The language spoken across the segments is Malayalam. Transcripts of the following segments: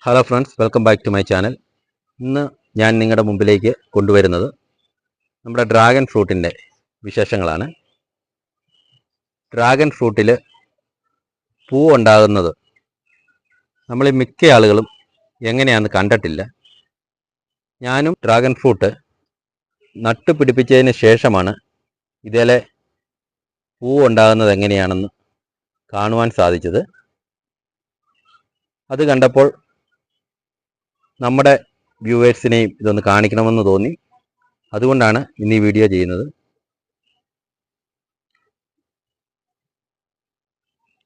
Hello friends, welcome back to my channel. ഇന്ന് ഞാൻ നിങ്ങളുടെ മുമ്പിലേക്ക് കൊണ്ടുവരുന്നത് നമ്മുടെ ഡ്രാഗൺ ഫ്രൂട്ടിൻ്റെ വിശേഷങ്ങളാണ്. ഡ്രാഗൺ ഫ്രൂട്ടിൽ പൂ ഉണ്ടാകുന്നത് നമ്മൾ മിക്ക ആളുകളും എങ്ങനെയാണെന്ന് കണ്ടിട്ടില്ല. ഞാനും ഡ്രാഗൺ ഫ്രൂട്ട് നട്ടുപിടിപ്പിച്ചതിന് ശേഷമാണ് ഇതിലെ പൂ ഉണ്ടാകുന്നത് എങ്ങനെയാണെന്ന് കാണുവാൻ സാധിച്ചത്. അത് കണ്ടപ്പോൾ നമ്മുടെ വ്യൂവേഴ്സിനെയും ഇതൊന്ന് കാണിക്കണമെന്ന് തോന്നി. അതുകൊണ്ടാണ് ഇന്ന് ഈ വീഡിയോ ചെയ്യുന്നത്.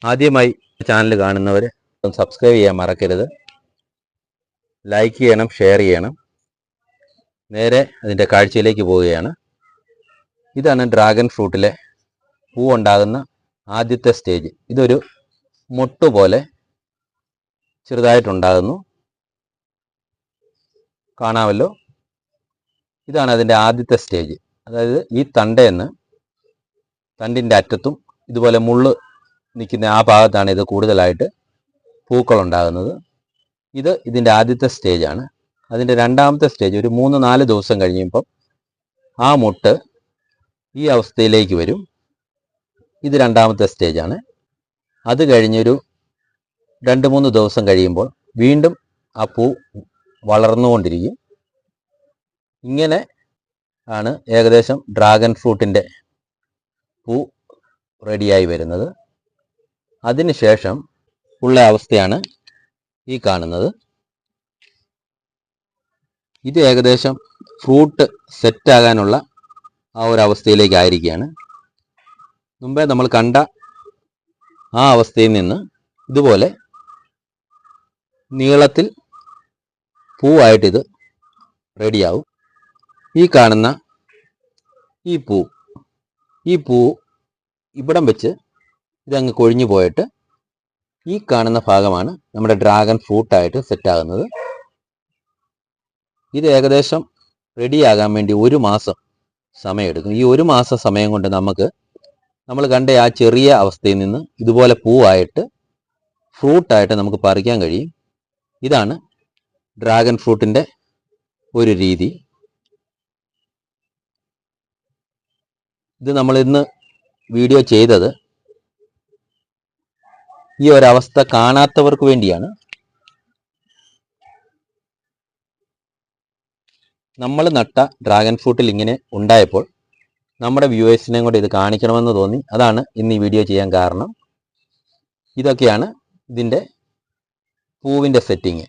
ആദ്യമായി ചാനൽ കാണുന്നവർ ഒന്ന് സബ്സ്ക്രൈബ് ചെയ്യാൻ മറക്കരുത്. ലൈക്ക് ചെയ്യണം, ഷെയർ ചെയ്യണം. നേരെ അതിൻ്റെ കാഴ്ചയിലേക്ക് പോവുകയാണ്. ഇതാണ് ഡ്രാഗൺ ഫ്രൂട്ടിലെ പൂ ഉണ്ടാകുന്ന ആദ്യത്തെ സ്റ്റേജ്. ഇതൊരു മൊട്ട് പോലെ ചെറുതായിട്ടുണ്ടാകുന്നു, കാണാമല്ലോ. ഇതാണ് അതിൻ്റെ ആദ്യത്തെ സ്റ്റേജ്. അതായത് ഈ തണ്ടിൻ്റെ അറ്റത്തും ഇതുപോലെ മുള്ള് നിൽക്കുന്ന ആ ഭാഗത്താണ് ഇത് കൂടുതലായിട്ട് പൂക്കളുണ്ടാകുന്നത്. ഇത് ഇതിൻ്റെ ആദ്യത്തെ സ്റ്റേജാണ്. അതിൻ്റെ രണ്ടാമത്തെ സ്റ്റേജ് ഒരു 3-4 ദിവസം കഴിയുമ്പം ആ മുട്ട് ഈ അവസ്ഥയിലേക്ക് വരും. ഇത് രണ്ടാമത്തെ സ്റ്റേജാണ്. അത് കഴിഞ്ഞൊരു 2-3 ദിവസം കഴിയുമ്പോൾ വീണ്ടും ആ പൂ വളർന്നുകൊണ്ടിരിക്കും. ഇങ്ങനെ ആണ് ഏകദേശം ഡ്രാഗൺ ഫ്രൂട്ടിൻ്റെ പൂ റെഡിയായി വരുന്നത്. അതിനുശേഷം ഉള്ള അവസ്ഥയാണ് ഈ കാണുന്നത്. ഇത് ഏകദേശം ഫ്രൂട്ട് സെറ്റാകാനുള്ള ആ ഒരു അവസ്ഥയിലേക്കായിരിക്കുകയാണ്. മുമ്പേ നമ്മൾ കണ്ട ആ അവസ്ഥയിൽ നിന്ന് ഇതുപോലെ നീളത്തിൽ പൂവായിട്ടിത് റെഡിയാവും. ഈ കാണുന്ന ഈ പൂ ഇവിടം വെച്ച് ഇതങ്ങ് കൊഴിഞ്ഞു പോയിട്ട് ഈ കാണുന്ന ഭാഗമാണ് നമ്മുടെ ഡ്രാഗൺ ഫ്രൂട്ടായിട്ട് സെറ്റാകുന്നത്. ഇത് ഏകദേശം റെഡിയാകാൻ വേണ്ടി 1 മാസം സമയമെടുക്കും. ഈ 1 മാസം സമയം കൊണ്ട് നമ്മൾ കണ്ട ആ ചെറിയ അവസ്ഥയിൽ നിന്ന് ഇതുപോലെ പൂവായിട്ട് ഫ്രൂട്ടായിട്ട് നമുക്ക് പറിക്കാൻ കഴിയും. ഇതാണ് ഡ്രാഗൺ ഫ്രൂട്ടിൻ്റെ ഒരു രീതി. ഇത് നമ്മൾ ഇന്ന് വീഡിയോ ചെയ്തത് ഈ ഒരവസ്ഥ കാണാത്തവർക്ക് വേണ്ടിയാണ്. നമ്മൾ നട്ട ഡ്രാഗൺ ഫ്രൂട്ടിൽ ഇങ്ങനെ ഉണ്ടായപ്പോൾ നമ്മുടെ വ്യൂവേഴ്സിനെയും കൂടെ ഇത് കാണിക്കണമെന്ന് തോന്നി. അതാണ് ഇന്ന് ഈ വീഡിയോ ചെയ്യാൻ കാരണം. ഇതൊക്കെയാണ് ഇതിൻ്റെ പൂവിൻ്റെ സെറ്റിങ്.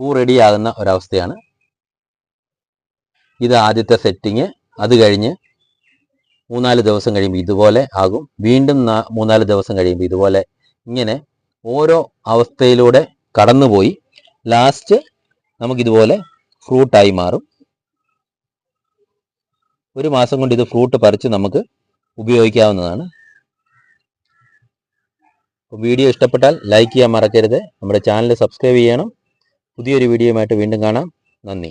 പൂ റെഡിയാകുന്ന ഒരവസ്ഥയാണ്. ഇത് ആദ്യത്തെ സെറ്റിങ്. അത് കഴിഞ്ഞ് 3-4 ദിവസം കഴിയുമ്പോൾ ഇതുപോലെ ആകും. വീണ്ടും 3-4 ദിവസം കഴിയുമ്പോൾ ഇതുപോലെ ഇങ്ങനെ ഓരോ അവസ്ഥയിലൂടെ കടന്നുപോയി ലാസ്റ്റ് നമുക്കിതുപോലെ ഫ്രൂട്ടായി മാറും. 1 മാസം കൊണ്ട് ഇത് ഫ്രൂട്ട് പറിച്ച് നമുക്ക് ഉപയോഗിക്കാവുന്നതാണ്. വീഡിയോ ഇഷ്ടപ്പെട്ടാൽ ലൈക്ക് ചെയ്യാൻ മറക്കരുത്. നമ്മുടെ ചാനൽ സബ്സ്ക്രൈബ് ചെയ്യണം. പുതിയൊരു വീഡിയോയുമായിട്ട് വീണ്ടും കാണാം. നന്ദി.